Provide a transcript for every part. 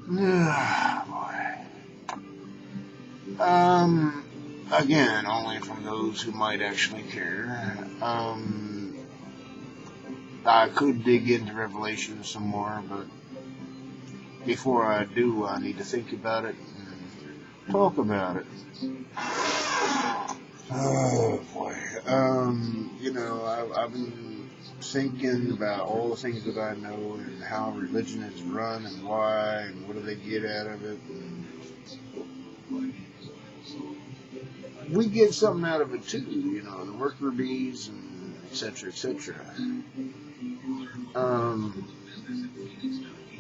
Boy. Again, only from those who might actually care. I could dig into Revelation some more, but before I do, I need to think about it and talk about it. Oh boy. I've been thinking about all the things that I know and how religion is run and why and what do they get out of it. And we get something out of it too, the worker bees and et cetera, et cetera.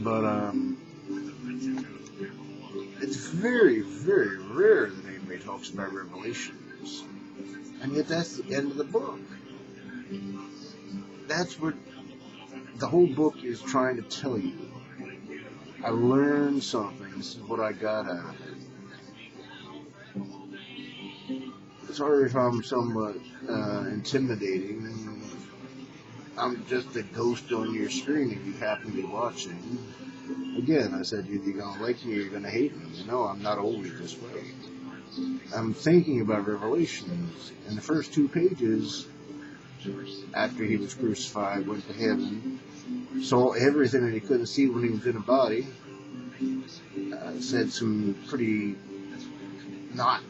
But it's very, very rare that anybody talks about Revelations. And yet that's the end of the book. That's what the whole book is trying to tell you. I learned something. This is what I got out of it. Sorry if I'm somewhat intimidating. I'm just a ghost on your screen if you happen to be watching. Again, I said you're going to like me or you're going to hate me. I'm not always this way. I'm thinking about Revelations. In the first 2 pages, after he was crucified, went to heaven, saw everything that he couldn't see when he was in a body, said some pretty not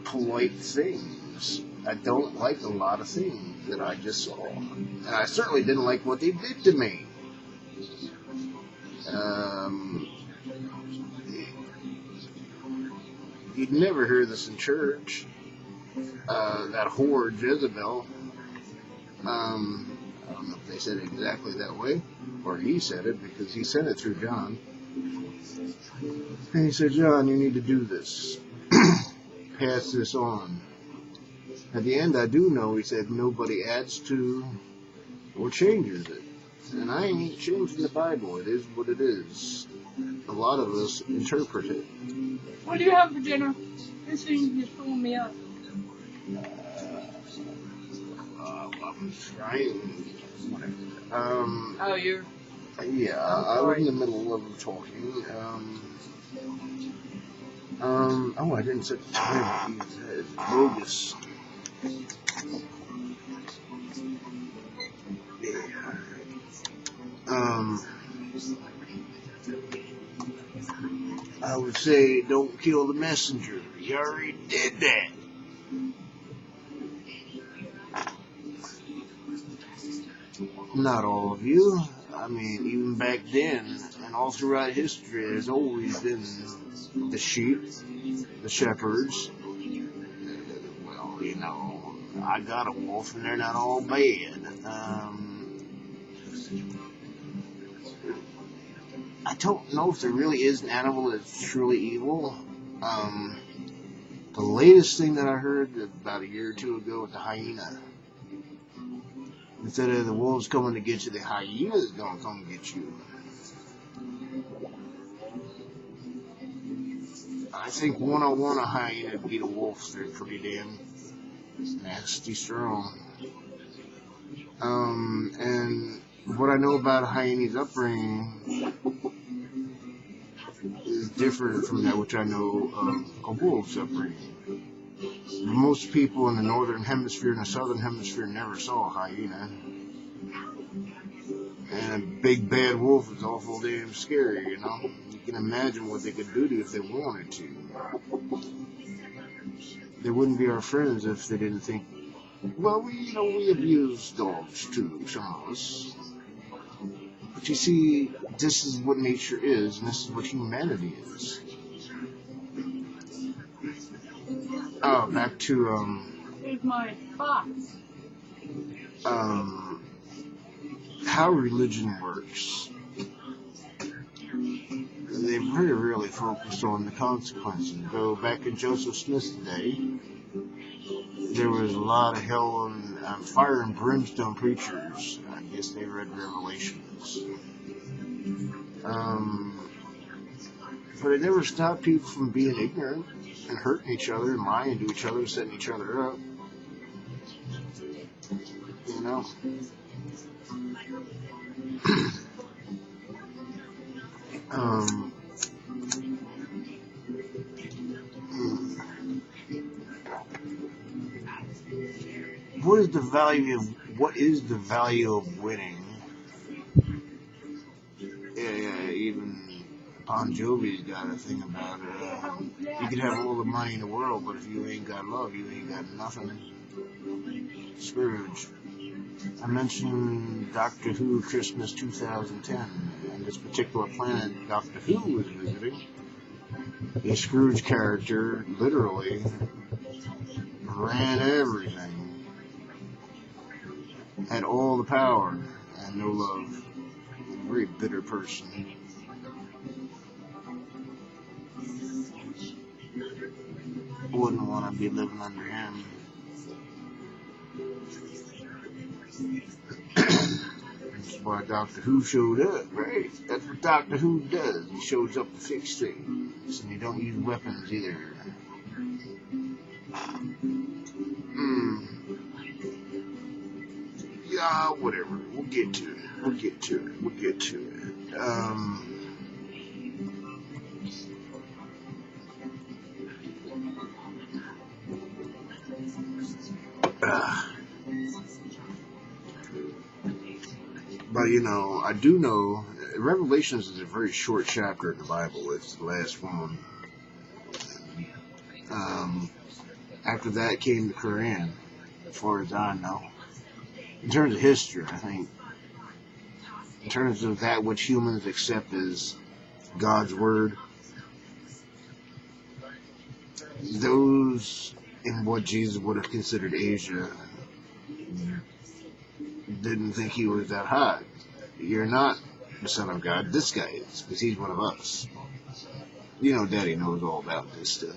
polite things. I don't like a lot of things that I just saw. And I certainly didn't like what they did to me. You'd never hear this in church. That whore Jezebel. I don't know if they said it exactly that way, or he said it because he said it through John. And he said, John, you need to do this. Pass this on. At the end, I do know he said nobody adds to or changes it. And I ain't changing the Bible. It is what it is. A lot of us interpret it. What do you have for dinner? This thing is pulling me up. I'm trying. Oh, you're... Yeah, I was in the middle of talking. I didn't set the time. It's bogus. I would say don't kill the messenger. You already did that. Not all of you. I mean, even back then, and all throughout history, there's always been the sheep, the shepherds. Well, I got a wolf, and they're not all bad. I don't know if there really is an animal that's truly evil. The latest thing that I heard about a year or two ago with the hyena. Instead of the wolves coming to get you, the hyena's gonna come get you. I think one-on-one a hyena beat a wolf. They're pretty damn nasty strong. And what I know about a hyena's upbringing is different from that which I know of a wolf's upbringing. Most people in the northern hemisphere and the southern hemisphere never saw a hyena. And a big bad wolf is awful damn scary, You can imagine what they could do to you if they wanted to. They wouldn't be our friends if they didn't think, well, we abuse dogs too, some of us. But you see, this is what nature is, and this is what humanity is. Oh, back to, Here's my box. How religion works. They very rarely focus on the consequences. Though back in Joseph Smith's day, there was a lot of hell and fire and brimstone preachers. I guess they read Revelations. But it never stopped people from being ignorant and hurting each other and lying to each other and setting each other up. what is the value of winning? Yeah, even Bon Jovi's got a thing about it. You could have all the money in the world, but if you ain't got love, you ain't got nothing. Scrooge. I mentioned Doctor Who Christmas 2010, and this particular planet Doctor Who was visiting. A Scrooge character literally ran everything, had all the power and no love. A very bitter person. Wouldn't want to be living under him. That's why Doctor Who showed up, right? That's what Doctor Who does. He shows up to fix things, and he don't use weapons either. Yeah, whatever. We'll get to it. But I do know Revelations is a very short chapter in the Bible. It's the last one. After that came the Quran, as far as I know. In terms of history, I think, in terms of that which humans accept as God's word, those in what Jesus would have considered Asia didn't think he was that high. You're not the Son of God. This guy is, because he's one of us. Daddy knows all about this stuff.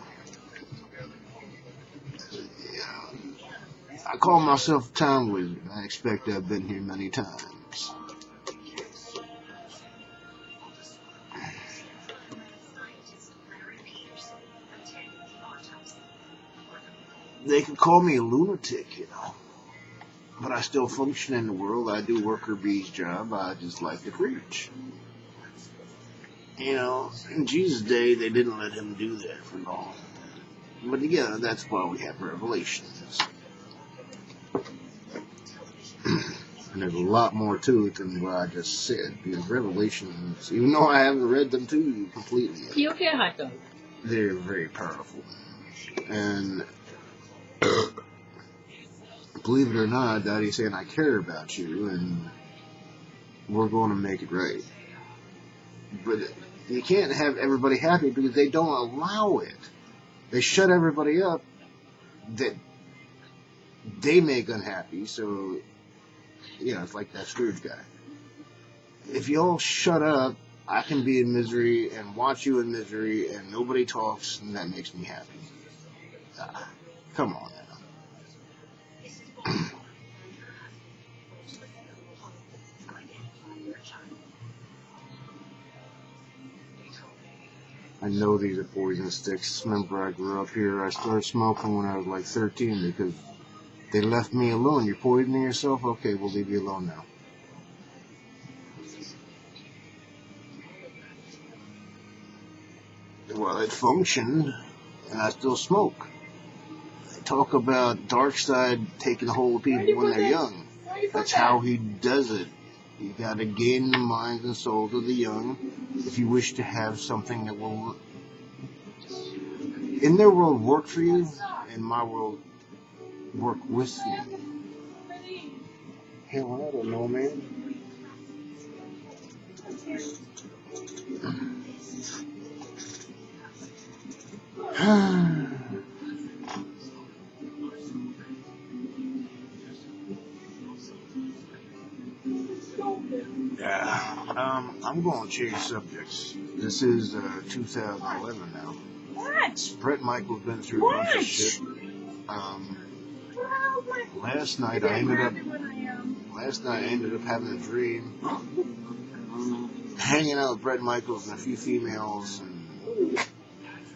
I call myself a time wizard. I expect I've been here many times. They can call me a lunatic, but I still function in the world. I do worker bee's job. I just like to preach. In Jesus' day, they didn't let him do that for long. But again, that's why we have Revelations. And there's a lot more to it than what I just said. Because Revelations, even though I haven't read them to you completely yet, they're very powerful. And believe it or not, Daddy's saying, I care about you, and we're going to make it right. But you can't have everybody happy because they don't allow it. They shut everybody up that they make unhappy, so, it's like that Scrooge guy. If you all shut up, I can be in misery and watch you in misery, and nobody talks, and that makes me happy. Come on now. I know these are poison sticks. Remember, I grew up here. I started smoking when I was like 13 because they left me alone. You're poisoning yourself? Okay, we'll leave you alone now. Well, it functioned, and I still smoke. They talk about dark side taking a hold of people when they're young. That's how he does it. You got to gain the minds and souls of the young if you wish to have something that will, in their world, work for you, in my world, work with you. Hell, I don't know, man. I'm going to change subjects. This is 2011 now. What? Brett Michaels been through a bunch of shit. Last night I ended up having a dream, hanging out with Brett Michaels and a few females, and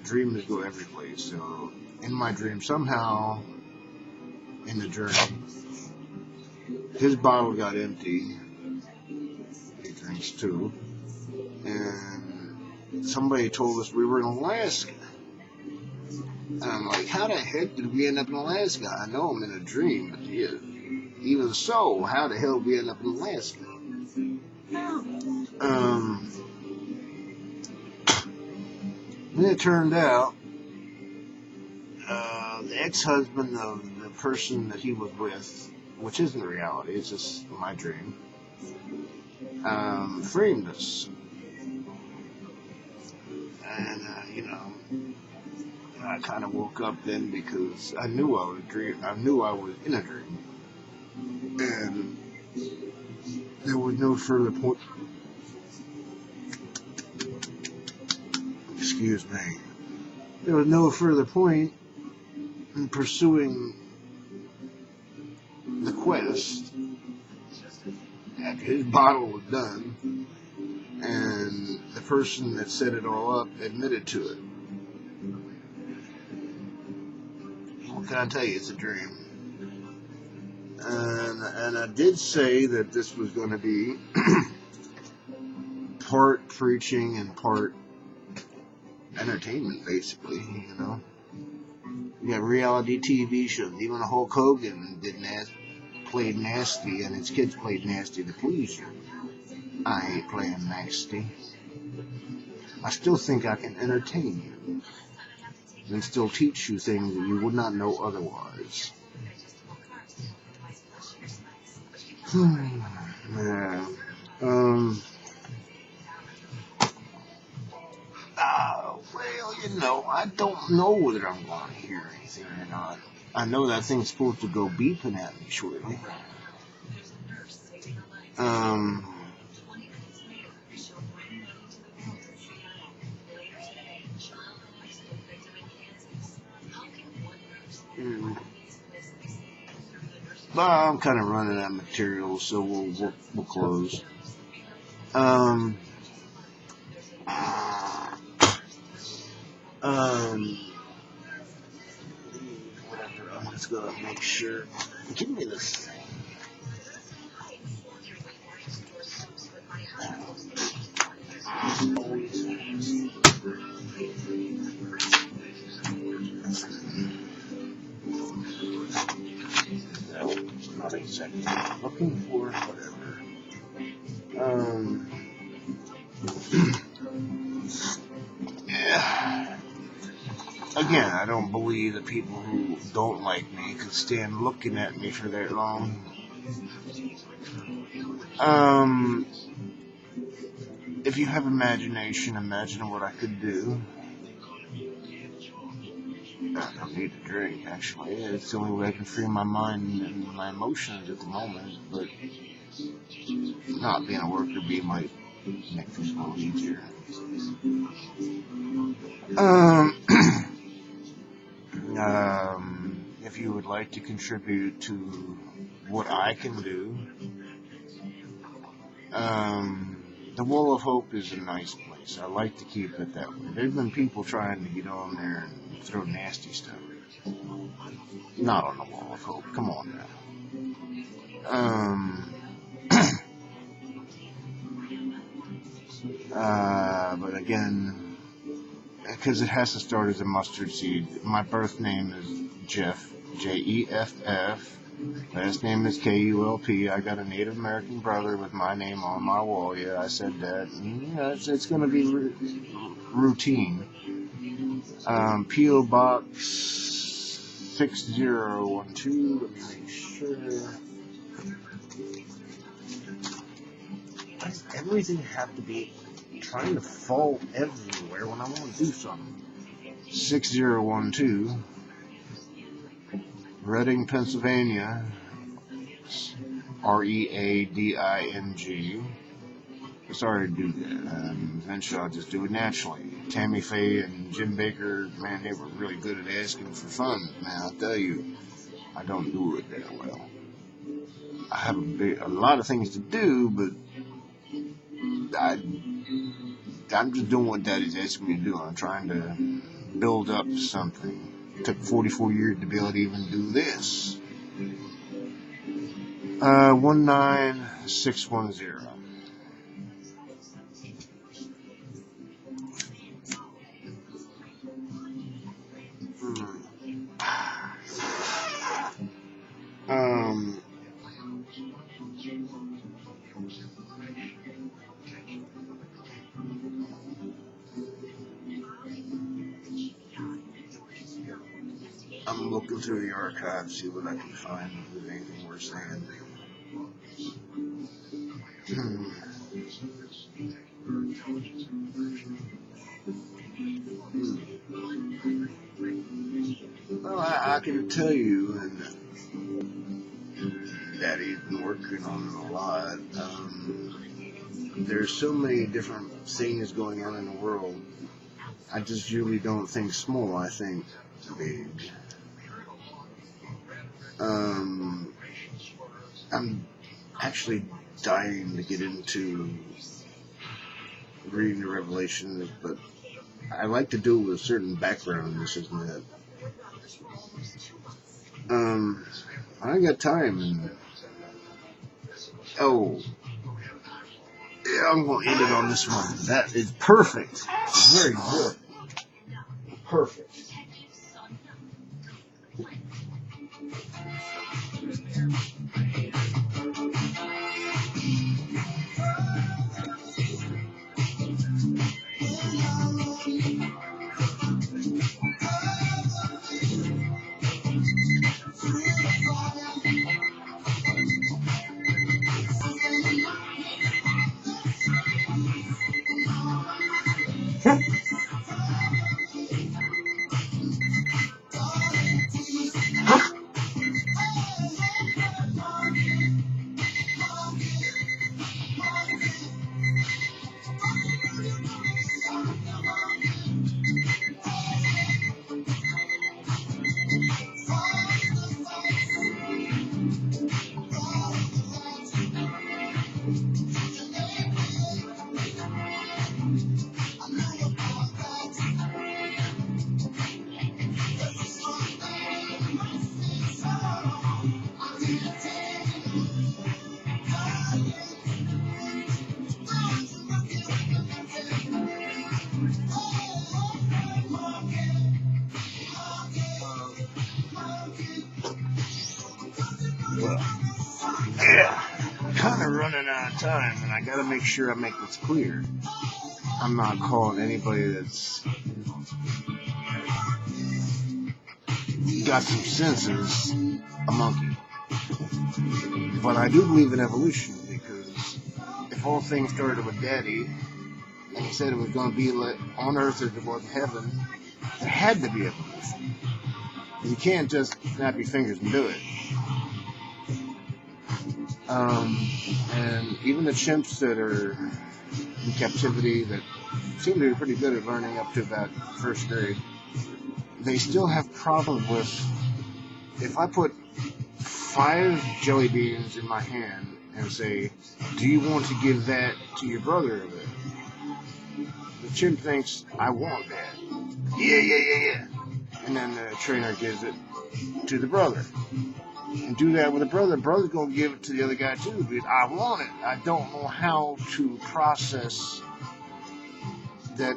dreams go every place. So in my dream, somehow in the journey, his bottle got empty. He drinks too. And somebody told us we were in Alaska. And I'm like, how the heck did we end up in Alaska? I know I'm in a dream, but yeah, even so, how the hell did we end up in Alaska? Then it turned out the ex-husband of the person that he was with, which isn't reality, it's just my dream, framed us. And, I kind of woke up then because I knew I was in a dream. And there was no further point. Excuse me. There was no further point in pursuing the quest after his bottle was done, and the person that set it all up admitted to it. What can I tell you? It's a dream. And I did say that this was going to be part preaching and part entertainment, basically, you know. You got reality TV shows. Even Hulk Hogan played nasty, and his kids played nasty to please you. I ain't playing nasty. I still think I can entertain you and still teach you things that you would not know otherwise. Yeah. Well, I don't know whether I'm going to hear anything or not. I know that thing's supposed to go beeping at me shortly. But I'm kind of running out of material, so we'll close. Whatever. I'm just gonna make sure. Give me this thing. No, not exactly. I'm looking for whatever. Yeah. Again, I don't believe that people who don't like me can stand looking at me for that long. If you have imagination, imagine what I could do. I don't need a drink, actually. It's the only way I can free my mind and my emotions at the moment, but not being a worker bee might make things a little easier. If you would like to contribute to what I can do, the Wall of Hope is a nice place. I like to keep it that way. There's been people trying to get on there and throw nasty stuff. Not on the Wall of Hope. Come on now. But again, because it has to start as a mustard seed. My birth name is Jeff, Jeff. Last name is Kulp. I got a Native American brother with my name on my wall. Yeah, I said that. Yeah, it's going to be routine. P.O. Box 6012. Let me make sure. Why does everything have to be trying to fall everywhere when I want to do something? 6012. Reading, Pennsylvania, Reading. Sorry to do that. Eventually I'll just do it naturally. Tammy Faye and Jim Baker, man, they were really good at asking for funds. Man, I'll tell you, I don't do it that well. I have a lot of things to do, but I'm just doing what Daddy's asking me to do. I'm trying to build up something. It took 44 years to be able to even do this. 19610. I'm looking through the archives, see what I can find, if there's anything worth saying. Well, I can tell you, and Daddy's been working on it a lot. There's so many different things going on in the world. I just really don't think small, I think big. I'm actually dying to get into reading the Revelations, but I like to do it with a certain background. This isn't it. I got time. Yeah, I'm going to end it on this one. That is perfect. Very good. Perfect. Well, yeah, kind of running out of time, and I got to make sure I make this clear. I'm not calling anybody that's got some senses a monkey. But I do believe in evolution, because if all things started with Daddy, and he said it was going to be on Earth as it was in heaven, there had to be evolution. You can't just snap your fingers and do it. And even the chimps that are in captivity that seem to be pretty good at learning up to about first grade, they still have problems with, if I put 5 jelly beans in my hand and say, do you want to give that to your brother? The chimp thinks, I want that. Yeah. And then the trainer gives it to the brother. And do that with the brother. The brother's going to give it to the other guy too, because I want it. I don't know how to process that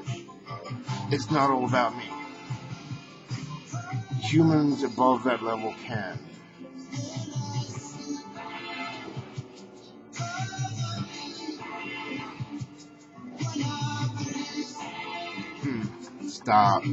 it's not all about me. Humans above that level can. Stop.